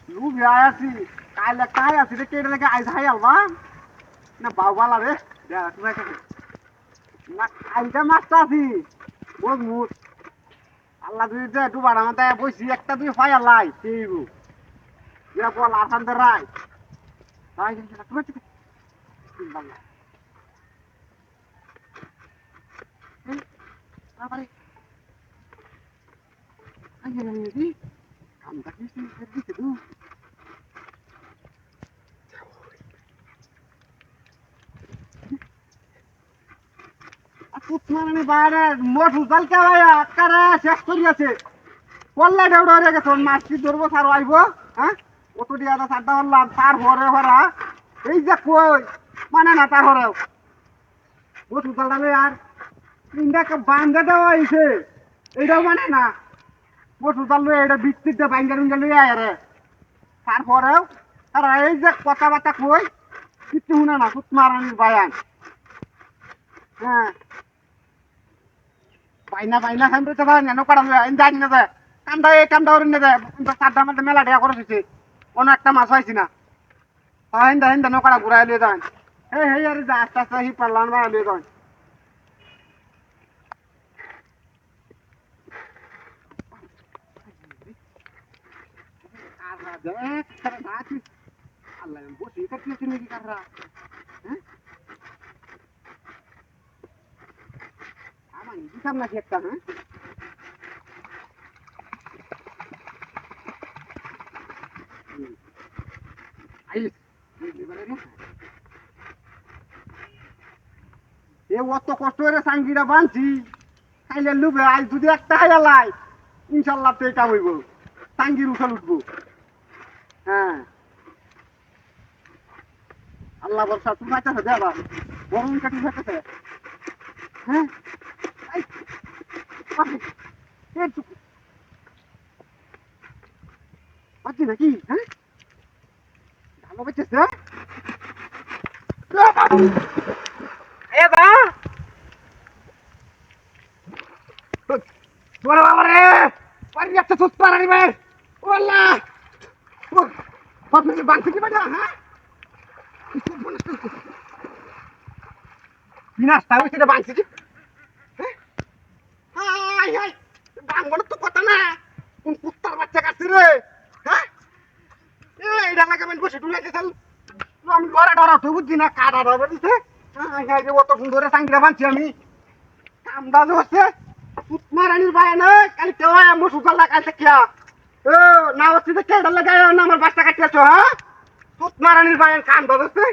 লুবি আছি কাইলে কাই আছি রে কেটে লেগে আইজ হাই আলবা না বাউবালা রে না কাইটা মাছটা আছি মজমুত আল্লাহ দুই দে একটু বাড়া মাথায় বইছি একটা দুই ফাই আল্লাহ সেইবু ইয়া বল আসান দে রাই রাই তুমি ঠিক বাংলা আরে আই না নি আমরা কি দিতে দু কুতমানি বাইরে মোট উজাল কে ভাই আকারে শেষ করিয়াছে কল্লা দেউড়া হয়ে গেছে মাছ কি ধরবো সার আইব হ্যাঁ অত দিয়া দা সাড্ডা হল্লাম তার হরে হরা এই যে কই মানে না তার হরে মোট উজাল দামে আর তিনটাকে বান্ধে দেওয়া হয়েছে এইটাও মানে না মোট উজাল লই এটা বিচ্ছিতে বাইঙ্গা রুঙ্গা লই আয় রে তারপরেও আর এই যে কথাবার্তা কই কিচ্ছু শুনে না কুতমারানির বায়ান হ্যাঁ বাইনা বাইনা খাইতে তো নেনো করা আমি জানি না যে কামটা ওরে নেবে সাতটা মধ্যে মেলা ঢেয়া করে দিচ্ছে কোনো একটা মাছ পাইছি না হিন্দা হিন্দা নৌকাটা ঘুরাই লিয়ে যান এই হে আরে যা আস্তে আস্তে হি পারলাম বা লিয়ে যান আল্লাহ বসে কাটতেছি নাকি কাররা হ্যাঁ আমার দিতাম নাকি একটা হ্যাঁ এ অত কষ্ট করে সাঙ্গিটা বানছি খাইলে লুবে আজ যদি একটা হাইলাই ইনশাল্লাহ তো এটা হইব সাঙ্গির উঠাল উঠবো হ্যাঁ আল্লাহ বর্ষা তুমি পাইতেছে দেবা গরম কাটি ফেটেছে হ্যাঁ পাচ্ছি নাকি হ্যাঁ ভালো পাইতেছে তোরা বাবা রে পারি একটা সুস্থ পারি ভাই ওল্লা আপনি বাঁধতে কি বাজা হ্যাঁ বিনাশটা হয়েছে এটা বাঁধছি হাই হাই বাংলার তো কথা না কোন কুত্তার বাচ্চা কাটছে রে হ্যাঁ এইটা লাগে আমি বসে টুলাইতে চাল আমি গড়া ডরা তো বুঝছি না কাটা ডরা দিছে হাই হাই রে অত সুন্দর সাঙ্গিরা বাঁধছি আমি কামদা হচ্ছে কুতমারানির বায়ান কালি কেউ আমার সুগার লাগাইছে কিয়া ও না হচ্ছে যে কেডা লাগায় না আমার বাচ্চা কাটিয়েছো হ্যাঁ কুতমারানির বায়ান কামদা হচ্ছে